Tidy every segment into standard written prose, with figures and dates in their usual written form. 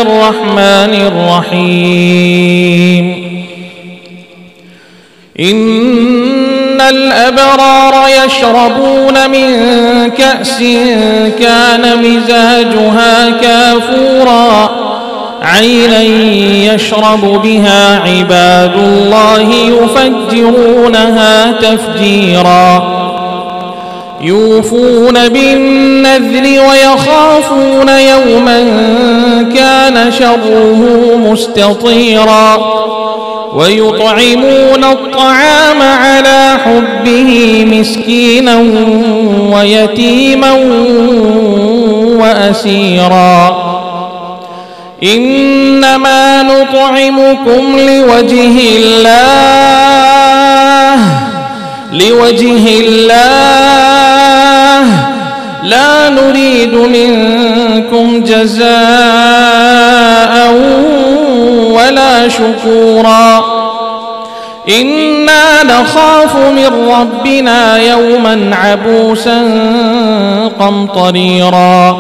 الرحمن الرحيم إن الأبرار يشربون من كأس كان مزاجها كافورا عينا يشرب بها عباد الله يفجرونها تفجيرا يوفون بالنذر ويخافون يوما كان شره مستطيرا ويطعمون الطعام على حبه مسكينا ويتيما وأسيرا إنما نطعمكم لوجه الله لا نريد منكم جزاء ولا شكورا إنا نخاف من ربنا يوما عبوسا قمطريرا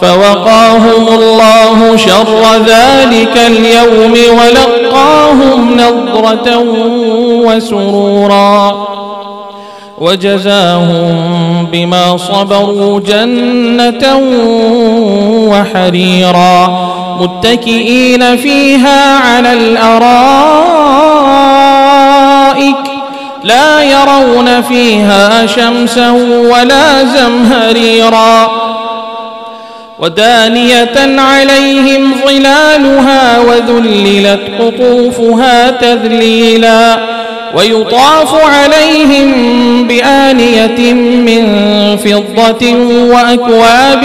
فوقاهم الله شر ذلك اليوم ولقاهم نضرة وسرورا وجزاهم بما صبروا جنة وحريرا متكئين فيها على الأرائك لا يرون فيها شمسا ولا زمهريرا ودانية عليهم ظلالها وذللت قطوفها تذليلا ويطاف عليهم بآنية من فضة وأكواب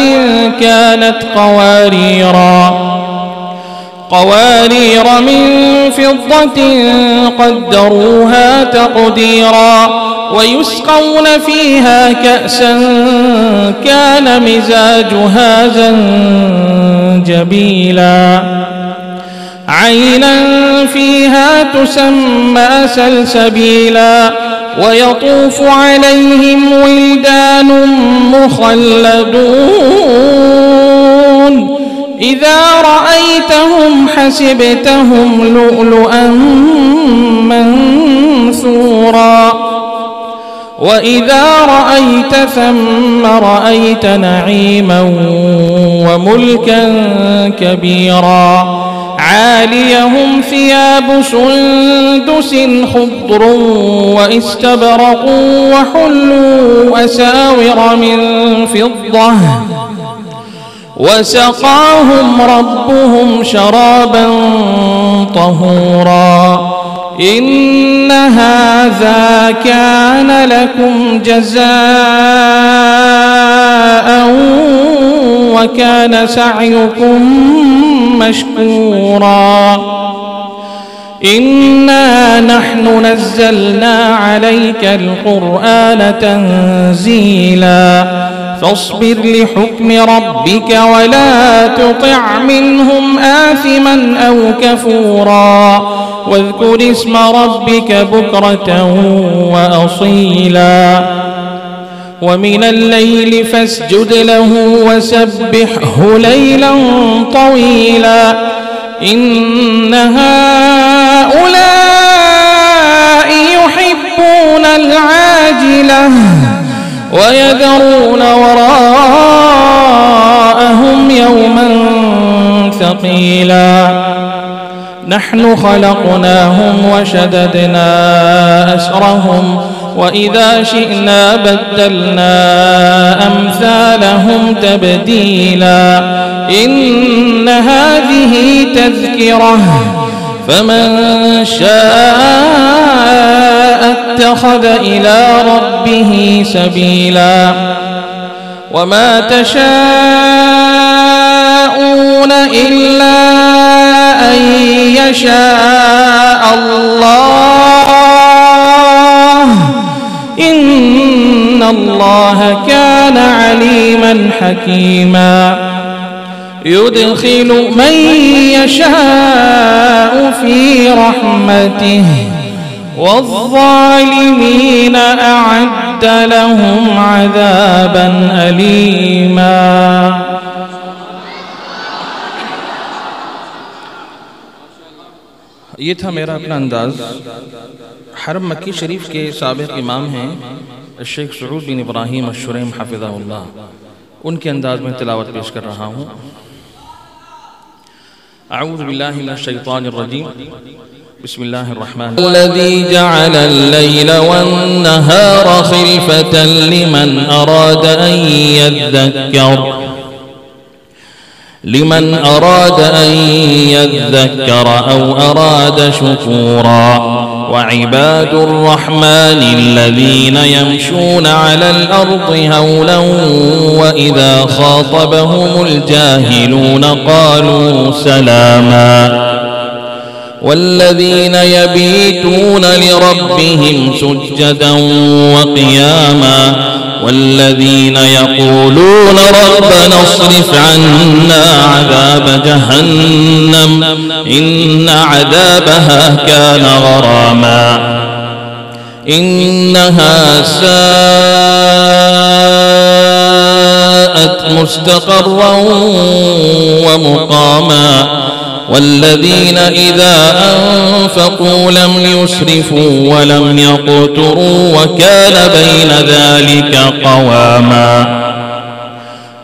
كانت قوارير من فضة قدروها تقديرا ويسقون فيها كأسا كان مزاجها زنجبيلا عينا فيها تسمى سلسبيلا ويطوف عليهم ولدان مخلدون إذا رأيتهم حسبتهم لؤلؤا منثورا وإذا رأيت ثم رأيت نعيما وملكا كبيرا عاليهم ثياب سندس خضر واستبرق وحلوا أساور من فضة وسقاهم ربهم شرابا طهورا إن هذا كان لكم جزاء وكان سعيكم مشكورا إنا نحن نزلنا عليك القرآن تنزيلا فاصبر لحكم ربك ولا تطع منهم آثما أو كفورا واذكر اسم ربك بكرة وأصيلا ومن الليل فاسجد له وسبحه ليلا طويلا إن هؤلاء يحبون العاجلة ويذرون وراءهم يوما ثقيلا نحن خلقناهم وشددنا أسرهم وإذا شئنا بدلنا أمثالهم تبديلا إن هذه تذكرة فمن شاء اتخذ إلى ربه سبيلا وما تشاءون إلا أن يشاء الله إن الله كان عليما حكيما يدخل من يشاء في رحمته والظالمين أعد لهم عذابا أليما ये था मेरा अपना अंदाज़। हरम मक्की शरीफ के साबिक़ इमाम हैं शेख सऊद बिन इब्राहीम अश-शुरैम हफ़िज़हुल्लाह, उनके अंदाज़ में तिलावत पेश कर रहा हूँ। अऊज़ु बिल्लाहि मिनश शैतानिर रजीम, बिस्मिल्लाहिर रहमानिर रहीम। वल्लज़ी जअलल लैला वन्नहारा खिलफतन लिमन अरादा अन यज़्ज़क्कर औ अरादा शुकूरा। वइबाद अर्रहमान अल्लज़ीना यमशून अलल अर्दि हौला वइज़ा ख़ातबहुमुल जाहिलून क़ालू सलामा। वल्लज़ीना यबीतून लिरब्बिहिम सुज्जदा वक़ियामा। वल्लज़ीना यक़ूलून रब्बना अस्रिफ अन्ना अज़ाब जहन्नम इन्न अज़ाबहा कान गरामा। इन्नहा साअत मुस्तक़र्रन व मुक़ामा। वल्लज़ीना इज़ा अनफ़क़ू लम युस्रिफ़ू व लम यक़्तुरू व कान बैन ज़ालिका क़वामा।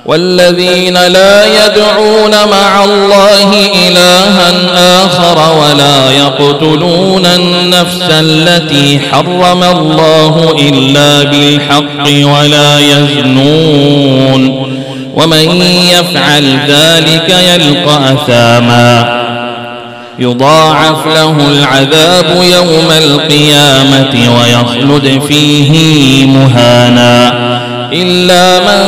वल्लज़ीना ला यदऊन मअल्लाहि इलाहन आख़र व ला यक़्तुलून अन्नफ़्स अल्लती हर्रम अल्लाहु इल्ला बिल्हक़्क़ि व ला यज़्नून। वमन यफ़अल ज़ालिका यल्क़ा असामा। युज़ाअफ़ लहुल अज़ाबु यौमल क़ियामति व यख़्लुद फ़ीही मुहाना। इल्ला मन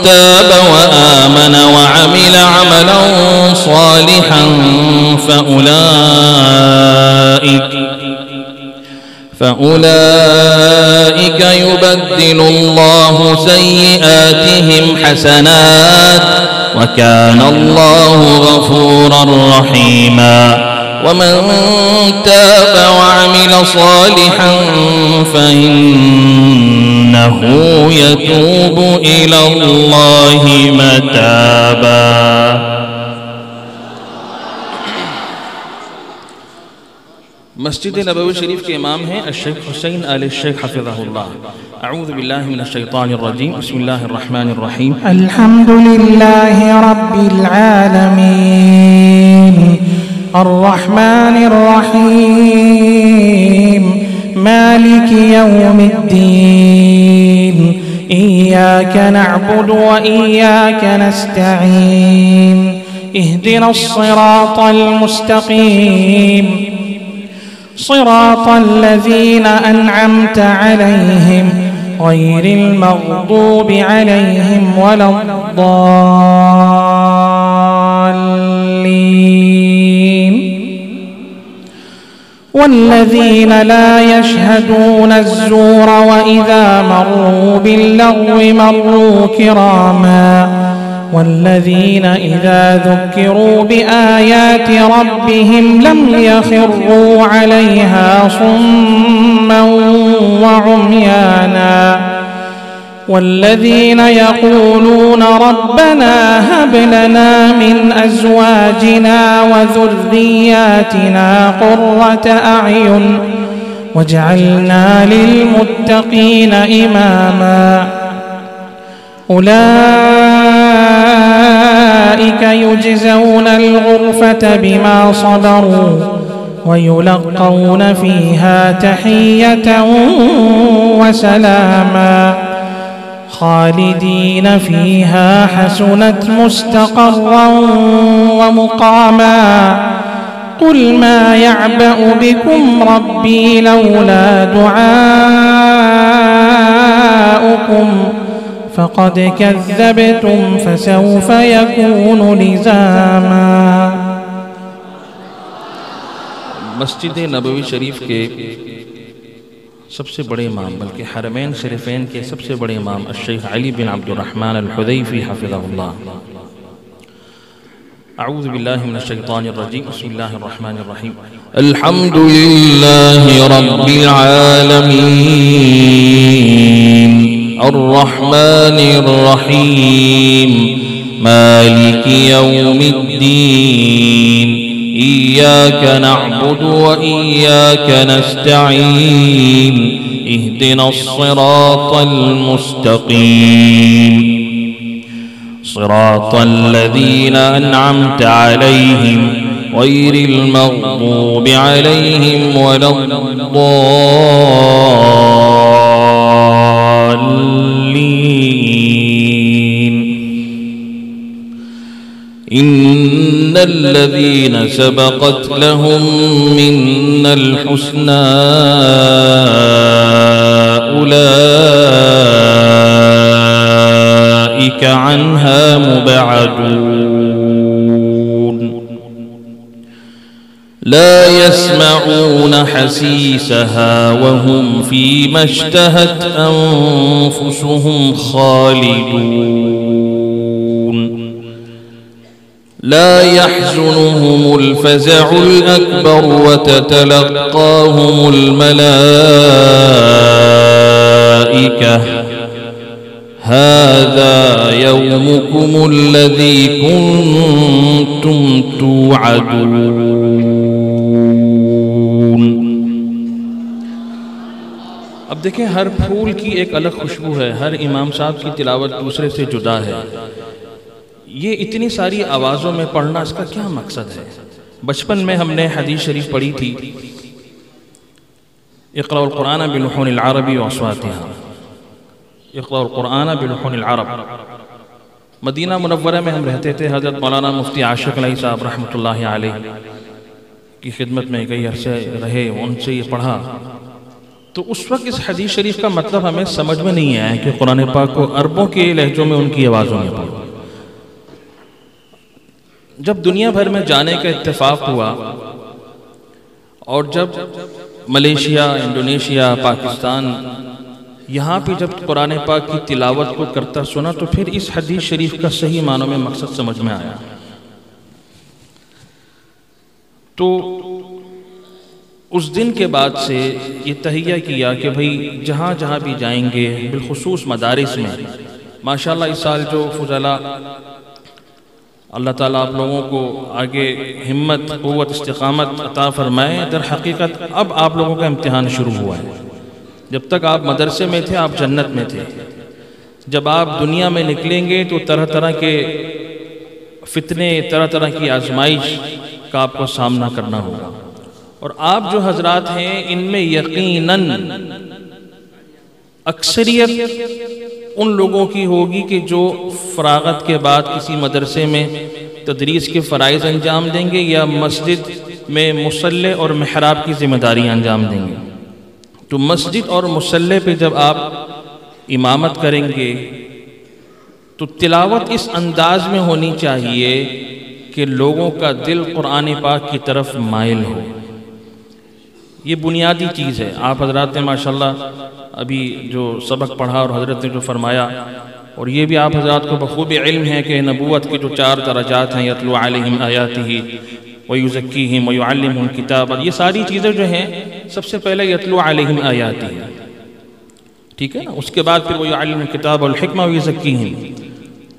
ताब व आमन व अमिल अमलन सालिहन फ़उलाइका युबद्दिलुल्लाहु सय्यिआतिहिम हसनात व कानल्लाहु गफूरर रहीमा। वमन ताब व अमिल सालिहन फ़इन्नहु यतूबु इलल्लाहि मताबा। मस्जिद नबवी शरीफ के इमाम हैं शेख हुसैन आले शेख हफ़िज़हुल्लाह। अऊज़ु बिल्लाहि मिनश शैतानिर रजीम, बिस्मिल्लाहिर रहमानिर रहीम। अल्हम्दुलिल्लाहि रब्बिल आलमीन अर्रहमानिर रहीम मालिकि यौमिद्दीन। इय्याका नअबुदु व इय्याका नस्तईन। इहदिनस सिरातल मुस्तक़ीम صراط الذين أنعمت عليهم غير المغضوب عليهم ولا الضالين. والذين لا يشهدون الزور وإذا مروا باللغو مروا كراما. والذين إذا ذكروا بآيات ربهم لم يخروا عليها صما وعميانا. والذين يقولون ربنا هب لنا من أزواجنا وذرياتنا قرة أعين واجعلنا للمتقين إماما. أولئك يجزون الغرفة بما صبروا ويلقون فيها تحية وسلاما. خالدين فيها حسنت مستقرا ومقاما. قل ما يعبأ بكم ربي لولا دعاؤكم فقد كذبتم فسوف يكون لزاما. मस्जिद नबवी शरीफ के सबसे बड़े इमाम बल्कि हरमैन शरीफैन के सबसे बड़े इमाम शेख अली बिन अब्दुर्रहमान अल-हुदैफी हफ़िज़हुल्लाह। अऊज़ु बिल्लाहि मिनश शैतानिर रजीम, बिस्मिल्लाहिर रहमानिर रहीम। अल्हम्दुलिल्लाहि रब्बिल आलमीन अर्रहमानिर रहीम मालिकि यौमिद्दीन। إياك نعبد وإياك نستعين اهدنا الصراط المستقيم صراط الذين أنعمت عليهم غير المغضوب عليهم ولا الضالين. إن الذين سبقت لهم منا الحسنى أولئك عنها مبعدون لا يسمعون حسيسها وهم فيما اشتهت أنفسهم خالدون لا يحزنهم الفزع الأكبر وتتلقاهم الملائكة هذا يومكم الذي كنتم توعدون. अब देखें, हर फूल की एक अलग खुशबू है, हर इमाम साहब की तिलावत दूसरे से जुदा है। ये इतनी सारी आवाज़ों में पढ़ना, इसका क्या मकसद है? बचपन में हमने हदीस शरीफ पढ़ी थी, इक़राउल क़ुरआन बिलुहूनिल अरबी व अस्वातिहा, इक़राउल क़ुरआन बिलुहूनिल अरब। मदीना मुनव्वरा में हम रहते थे। हज़रत मौलाना मुफ्ती आशिक़ अलैहि साहब रहमतुल्लाहि अलैह की खिदमत में कई अरसे रहे, उनसे ये पढ़ा। तो उस वक्त इस हदीस शरीफ का मतलब हमें समझ में नहीं आया कि कुरान पाक को अरबों के लहजों में उनकी आवाज़ों में पढ़ो। जब दुनिया भर में जाने का इत्तेफाक हुआ और जब मलेशिया, इंडोनेशिया, पाकिस्तान, यहाँ पे जब कुरान पाक की तिलावत को करता सुना, तो फिर इस हदीस शरीफ का सही मानों में मकसद समझ में आया। तो उस दिन के बाद से ये तहिया किया कि भाई जहाँ जहाँ भी जाएंगे, बिलखुसूस मदारिस में, माशाल्लाह इस साल जो फुज़ला, अल्लाह ताला आप लोगों को आगे हिम्मत, क़ुव्वत, इस्तिक़ामत अता फरमाए। दर हकीकत अब आप लोगों का इम्तिहान शुरू हुआ है। जब तक आप मदरसे में थे, आप जन्नत में थे। जब आप दुनिया में निकलेंगे तो तरह तरह के फितने, तरह तरह की आजमाइश का आपको सामना करना होगा। और आप जो हजरात हैं, इनमें यकीनन अक्सरियत उन लोगों की होगी कि जो फरागत के बाद किसी मदरसे में तदरीस के फ़राइज़ अंजाम देंगे या मस्जिद में मुसल्ले और महराब की ज़िम्मेदारी अंजाम देंगे। तो मस्जिद और मुसल्ले पे जब आप इमामत करेंगे तो तिलावत इस अंदाज में होनी चाहिए कि लोगों का दिल कुरान पाक की तरफ माइल हो। ये बुनियादी चीज़ है। आप हजरात ने माशाल्लाह अभी जो सबक पढ़ा और हजरत ने जो फरमाया, और ये भी आप हजरात को बखूबी इल्म है कि नबूवत के जो 4 दरजात हैं, यतलू अलैहिम आयातिही व युज़क्कीहिम व युअल्लिमुहुल किताब, ये सारी चीज़ें जो हैं, सबसे पहले यतलू अलैहिम आयातिही, ठीक है ना, उसके बाद फिर वो युअल्लिमुहुल किताब वल हिकमा व युज़क्कीहिम।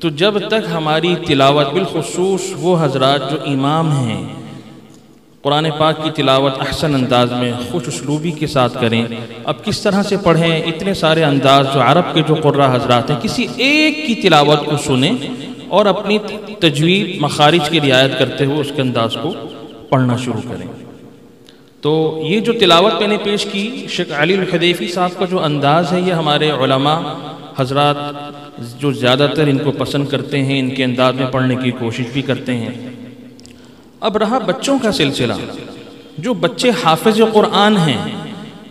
तो जब तक हमारी तिलावत, बिलखुसूस वो हजरात जो इमाम हैं, कुरान पाक की तिलावत अहसन अंदाज में, खुश उसलूबी के साथ करें। अब किस तरह से पढ़ें? इतने सारे अंदाज जो अरब के जो कुर्रा हजरात हैं, किसी एक की तिलावत को सुने और अपनी तजवीद, मखारिज की रियायत करते हुए उसके अंदाज को पढ़ना शुरू करें। तो ये जो तिलावत मैंने पेश की, शेख अली अल-हुदैफी साहब का जो अंदाज़ है, ये हमारे उलमा हजरात जो ज़्यादातर इनको पसंद करते हैं, इनके अंदाज में पढ़ने की कोशिश भी करते हैं। अब रहा बच्चों का सिलसिला, जो बच्चे हाफिज कुरान हैं,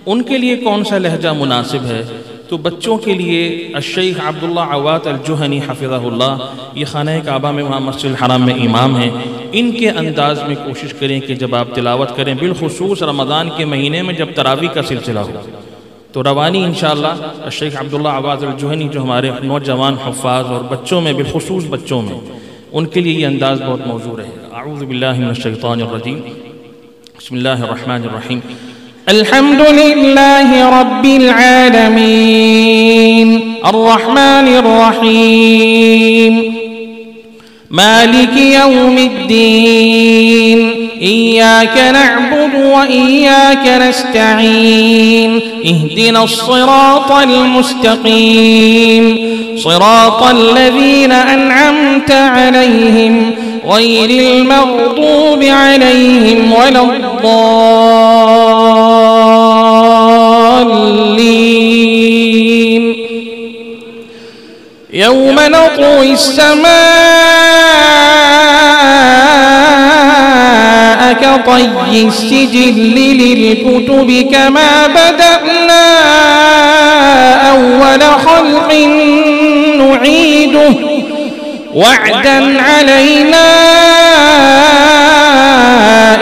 उनके लिए कौन सा लहजा मुनासिब है? तो बच्चों के लिए शेख अब्दुल्ला अवात अल-जुहनी हफ़िज़हुल्लाह, ये खाना काबा में, वहाँ मस्जिद हराम में इमाम हैं, इनके अंदाज में कोशिश करें कि जब आप तिलावत करें, बिलखुसूस रमज़ान के महीने में जब तरावी का सिलसिला हो, तो रवानी इंशाअल्लाह शेख अब्दुल्ला अवात अल-जुहनी जो हमारे नौजवान हुफ़्फ़ाज़ और बच्चों में, बिलखुसूस बच्चों में, उनके लिए ये अंदाज़ बहुत मौजूद है। अऊज़ु बिल्लाहि मिनश शैतानिर रजीम, बिस्मिल्लाहिर रहमानिर रहीम। अल्हम्दुलिल्लाहि रब्बिल आलमीन, अर्रहमानिर रहीम, मालिकि यौमिद्दीन, إياك نعبد وإياك نستعين اهدنا الصراط المستقيم صراط الذين أنعمت عليهم غير المغضوب عليهم ولا الضالين. يوم نطوي السماء كطي السجل للكتب كما بدأنا أول خلق نعيده وعدا علينا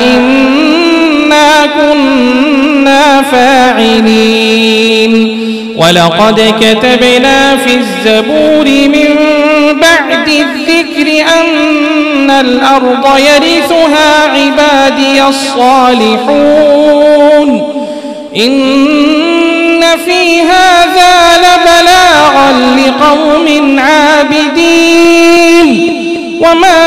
إنا كنا فاعلين. ولقد كتبنا في الزبور من بعد الذكر أن الأرض يرثها عبادي الصالحون إن في هذا لبلاغا لقوم عابدين وما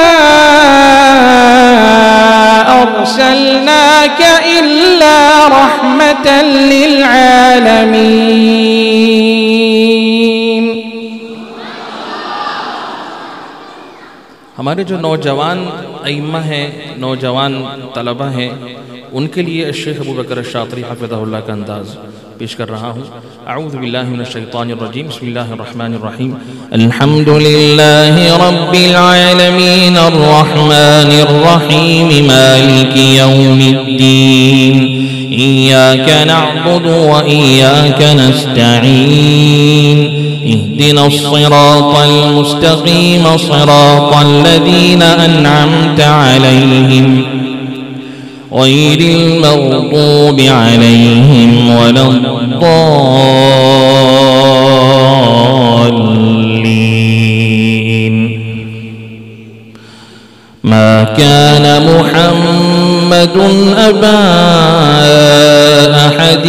أرسلناك إلا رحمة للعالمين. हमारे जो नौजवान अइम्मा हैं, नौजवान तलबा हैं, उनके लिए शेख अबू बकर शातिरी हफ़िज़हुल्लाह का अंदाज़ पेश कर रहा हूँ। अऊज़ु बिल्लाहि मिनश शैतानिर रजीम, बिस्मिल्लाहिर रहमानिर रहीम। अल्हम्दुलिल्लाहि रब्बिल आलमीन अर्रहमानिर रहीम मालिकि यौमिद्दीन इय्याका नअबुदु व इय्याका नस्तईन اهدنا الصراط المستقيم صراط الذين أنعمت عليهم غير المغضوب عليهم ولا الضالين. ما كان محمد أبا أحد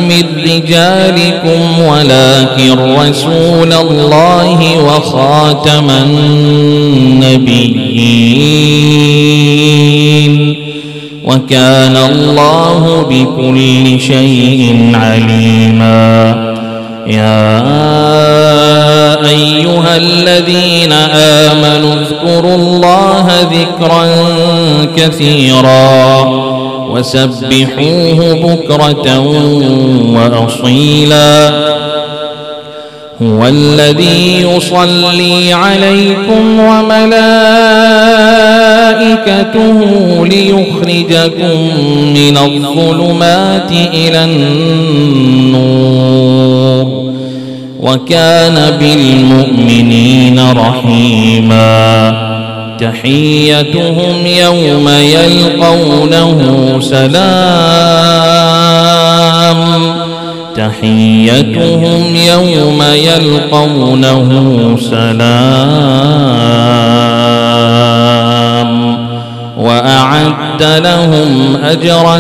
من رجالكم ولكن رسول الله وخاتم النبيين وكان الله بكل شيء عليما. يا أيها الذين آمنوا اذكروا الله ذكرا كثيرا وسبحوه بكرة وأصيلا. هو الذي يصلي عليكم وملائكته ليخرجكم من الظلمات إلى النور وكان بالمؤمنين رحيما. تحيتهم يوم يلقونه سلام تحيتهم يوم يلقونه سلام وأعد لهم أجرا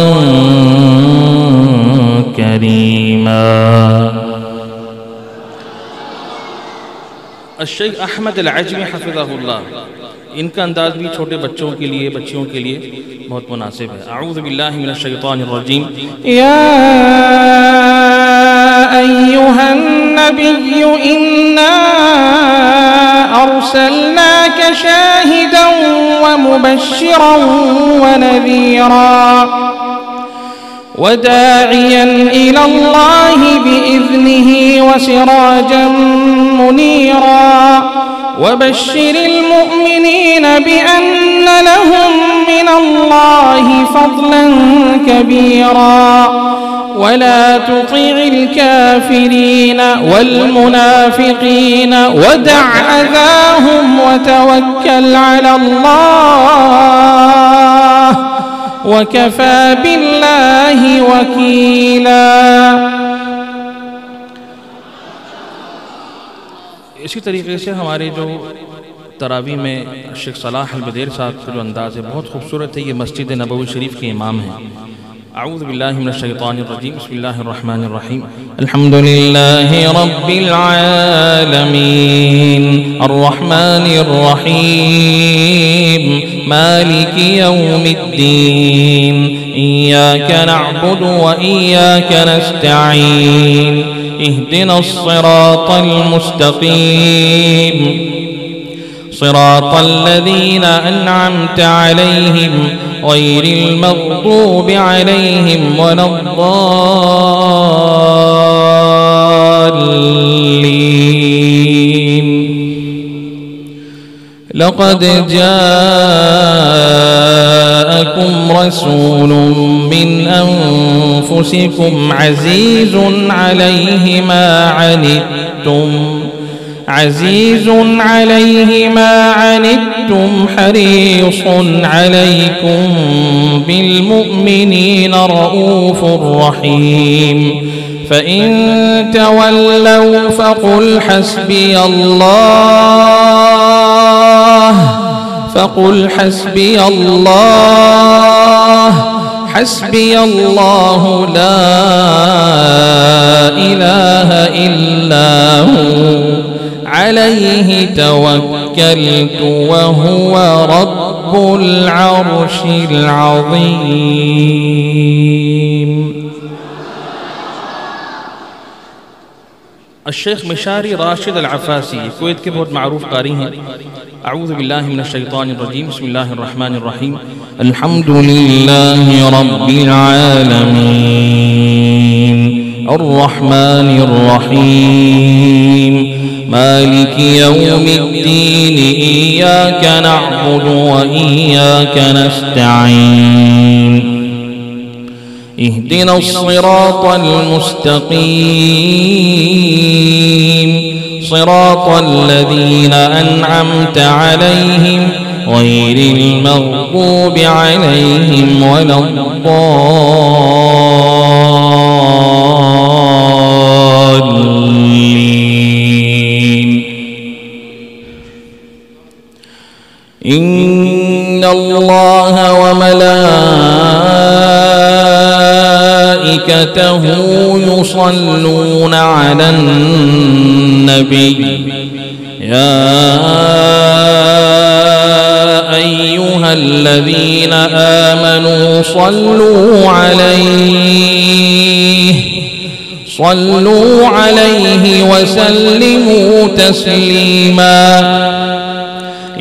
كريما. शेख अहमद अल-अजमी हफ़िज़हुल्लाह, इनका अंदाज़ भी छोटे बच्चों के लिए, बच्चियों के लिए बहुत मुनासिब है। अऊज़ु बिल्लाहि मिनश शैतानिर रजीम। या अय्युहन नबिय्यु इन्ना अर्सलनाका शाहिदन व मुबश्शिरन व नज़ीरा وداعيا إلى الله بإذنه وسراجا منيرا وبشر المؤمنين بأن لهم من الله فضلا كبيرا ولا تطع الكافرين والمنافقين ودع أذاهم وتوكل على الله وكفى بالله वकीला। इसी तरीके से हमारे जो तरावी में शेख सलाह अल बदेर साहब का जो अंदाज़ है बहुत खूबसूरत है। ये मस्जिद नबवी शरीफ के इमाम हैं अऊज़ु बिल्लाहि मिनश शैतानिर रजीम बिस्मिल्लाहिर रहमानिर रहीम अल्हम्दुलिल्लाहि रब्बिल आलमीन अर्रहमानिर रहीम मालिकि यौमिद्दीन इय्याका नअबुदु व इय्याका नस्तईन इहदिनस सिरातल मुस्तकीम सिरातल लज़ीना अन्अमता अलैहिम गैरिल मग़दूबि अलैहिम वलद्दाल्लीन लक़द जाअकुम रसूलुम मिन अनफुसिकुम अज़ीज़ुन अलैहि मा अनित्तुम عزيز عليه ما عنتم حريص عليكم بالمؤمنين رؤوف رحيم فإن تولوا فقل حسبي الله حسبي الله لا إله إلا هو عليه توكلت وهو رب العرش العظيم. शेख मिशारी राशिद अल अफ़ासी कुवैत के बहुत मारूफ कारी हैं। अऊज़ु बिल्लाहि मिनश शैतानिर रजीम बिस्मिल्लाहिर रहमानिर रहीम अल्हम्दुलिल्लाहि रब्बिल आलमीन अर्रहमानिर रहीम मालिकि यौमिद्दीन इय्याका नअबुदु व इय्याका नस्तईन इहदिनस सिरातल मुस्तकीम सिरातल लज़ीना अन्अमता अलैहिम गैरिल मग़दूबि अलैहिम वलद्दाल्लीन इन्नल्लाह व मलाइकतहु युसल्लूना अलन नबी या अय्युहल्लज़ीना आमनू सल्लू अलैहि व सल्लिमू तस्लीमा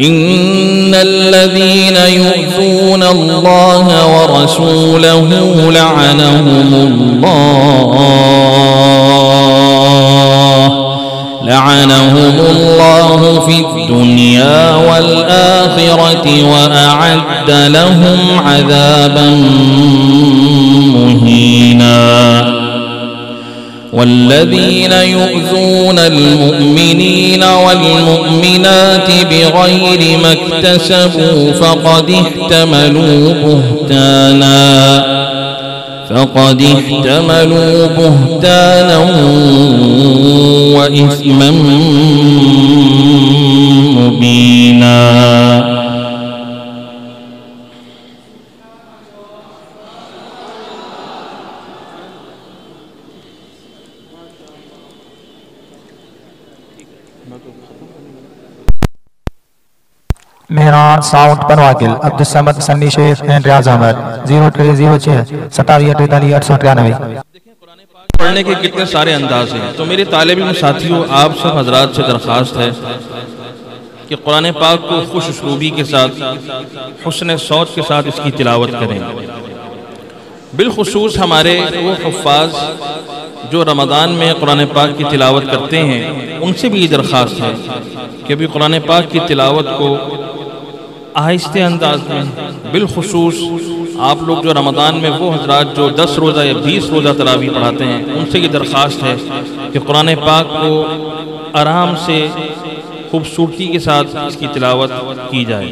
इन्नल्लज़ीना युअ्ज़ूना अल्लाह व रसूलहु लअनहुमुल्लाहु फिद्दुनिया वल आखिरति व अअद्द लहुम अज़ाबन मुहीना والذين يؤذون المؤمنين والمؤمنات بغير ما اكتسبوا فقد احتملوا بهتانا وإثما مبينا. मेहरान साउंड बनवाकिल अब्दुल समद सन्नी शेख एंड रियाज अहमद 0306 27 893। पढ़ने के कितने सारे अंदाज हैं। तो मेरे तालिब इल्म साथियों, आप सब हजरात से दरख्वास्त है कि कुरान पाक को खुश उसलूबी के साथ, हुस्न सौत के साथ इसकी तिलावत करें। बिलखुसूस हमारे वो हुफ्फाज जो रमज़ान में कुरान पाक की तिलावत करते हैं, उनसे भी ये दरख्वास्त है कि अभी कुरान पाक की तिलावत को आहिस्ते अंदाज में, बिलखुसूस आप लोग जो रमज़ान में वो हजरात जो 10 रोज़ा या 20 रोज़ा तरावी पढ़ाते हैं, उनसे ये दरख्वास्त है कि कुरान पाक को आराम से खूबसूरती के साथ इसकी तिलावत की जाए।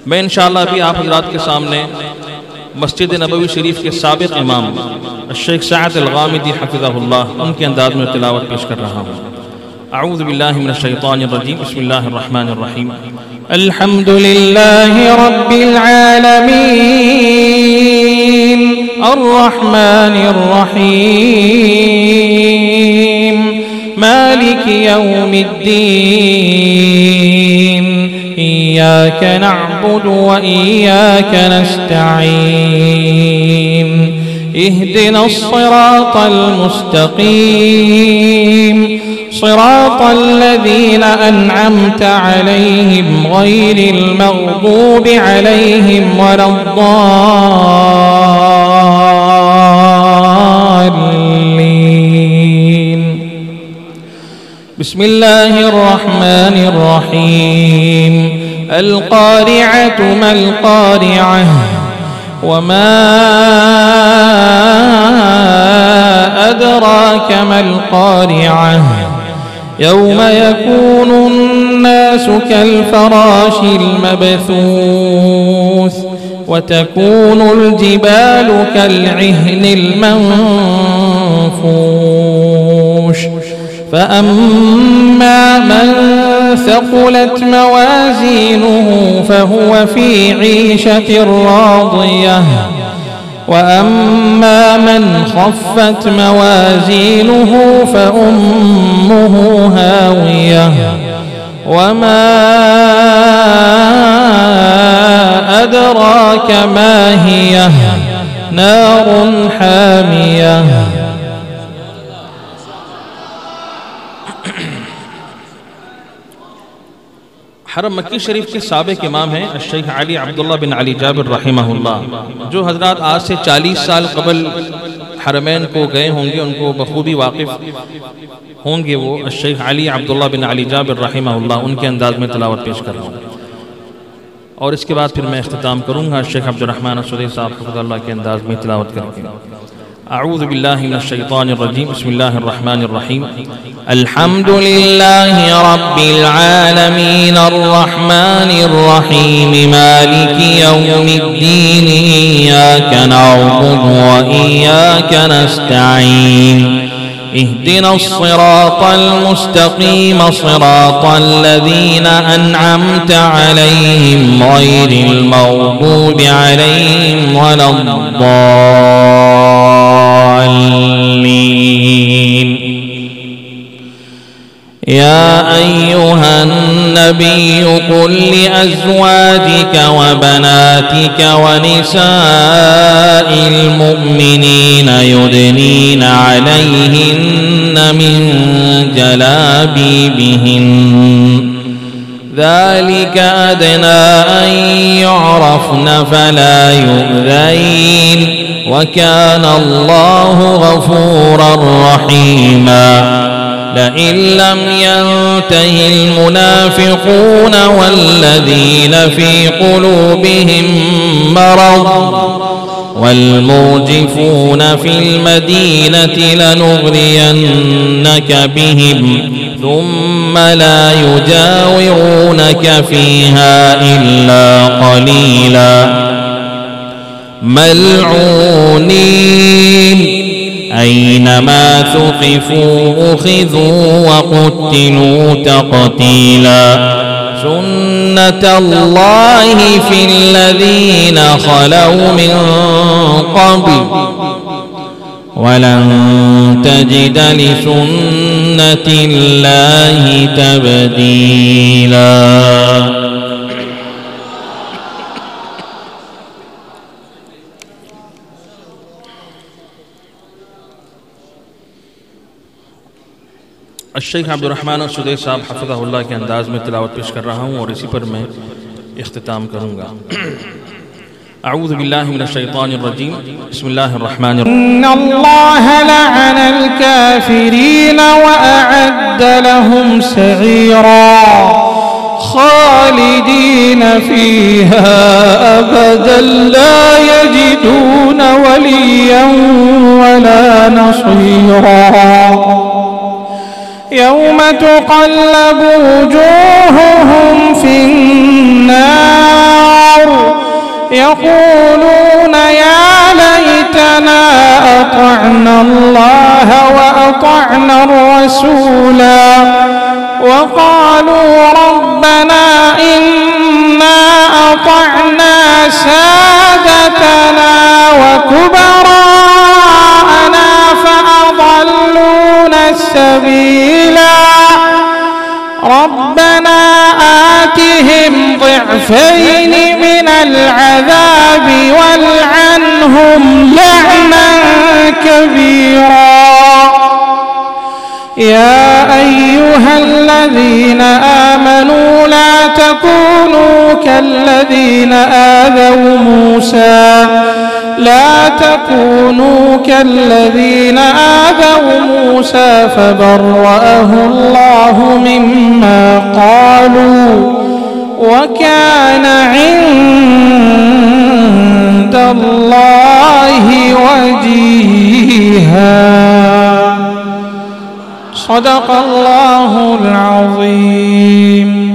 मैं इंशाअल्लाह अभी आप हजरात के सामने मस्जिद नबवी शरीफ के साबिक़ इमाम शेख सअद अल-गामिदी हफ़िज़हुल्लाह उनके अंदाज में तिलावत पेश कर रहा हूँ। अऊज़ु बिल्लाहि मिनश शैतानिर रजीम बिस्मिल्लाहिर रहमानिर रहीम अल्हम्दुलिल्लाहि रब्बिल आलमीन الرحمن الرحيم مالك يوم الدين إياك نعبد وإياك نستعين اهدنا الصراط المستقيم صراط الذين أنعمت عليهم غير المغضوب عليهم ولا الضالين. بسم الله الرحمن الرحيم القارعة ما القارعة وما أدراك ما القارعة يوم يكون الناس كالفراش المبثوث وتكون الجبال كالعهن المنفوش فأما من ثقلت موازينه فهو في عيشة راضية وأما من خفت موازينه فأمه هاوية وما أدراك ما هي نار حامية. हरम मक्की शरीफ के साबिक इमाम हैं शेख अली अब्दुल्ला बिन अली जाबिर रहमहुल्लाह, जो हजरात आज से 40 साल कबल हरमैन को गए होंगे उनको बखूबी वाकिफ होंगे। वो शेख अली अब्दुल्ला बिन अली जाबिर रहमहुल्लाह उनके अंदाज में तिलावत पेश कर रहा हूँ और इसके बाद फिर मैं इख्तिताम करूँगा शेख अब्दुर्रहमान असुदी साहब हफ़िज़हुल्लाह के अंदाज में तिलावत करके। अऊज़ु बिल्लाहि मिनश शैतानिर रजीम बिस्मिल्लाहिर रहमानिर रहीम अल्हम्दुलिल्लाहि रब्बिल आलमीन अर्रहमानिर रहीम मालिकि यौमिद्दीन इय्याका नअबुदु व इय्याका नस्तईन इहदिनस सिरातल मुस्तक़ीम सिरातल लज़ीना अनअमता अलैहिम गैरिल मग़दूबि अलैहिम वलद्दाल्लीन। या अय्युहन्नबी कुल लिअज़वाजिक व बनातिक व निसाइल मुअ्मिनीन युदनीन अलैहिन्न मिन जलाबिबिहिन ذلك أدنى أن يعرفن فلا يؤذين وكان الله غفورا رحيما. لئن لم ينته المنافقون والذين في قلوبهم مرض والمرجفون في المدينة لنغرينك بهم ثم لا يجاورونك فيها إلا قليلا ملعونين أينما ثقفوا أخذوا وقتلوا تقتيلا. سنة الله في الذين خلوا من قبل ولن تجد لسنة الله تبديلا. शेख अब्दुर्रहमान असुदी साहब हफ़िज़हुल्लाह के अंदाज में तिलावत पेश कर रहा हूँ और इसी पर मैं इख्तिताम करूँगा। अऊज़ु बिल्लाहि मिनश शैतानिर रजीम बिस्मिल्लाहिर रहमानिर रहीम। इन्नल्लाह लअनल काफिरीन व अअद्द लहुम सईरा खालिदीन फीहा अबदन ला यजिदून वलिय्यन वला नसीरा। यौम तुक़ल्लबु वुजूहुहुम फिन्नार यक़ूलून या लैतना अतअना अल्लाह व अतअना अर्रसूला वक़ालू रब्बना इन्ना अतअना सादतना व कुबरा ضعفين من العذاب والعنهم لعنا كبيرا. يا أيها الذين آمنوا لا تكونوا كالذين آذوا موسى فبرأه الله مما قالوا وكان عند الله وجيها. صدق الله العظيم.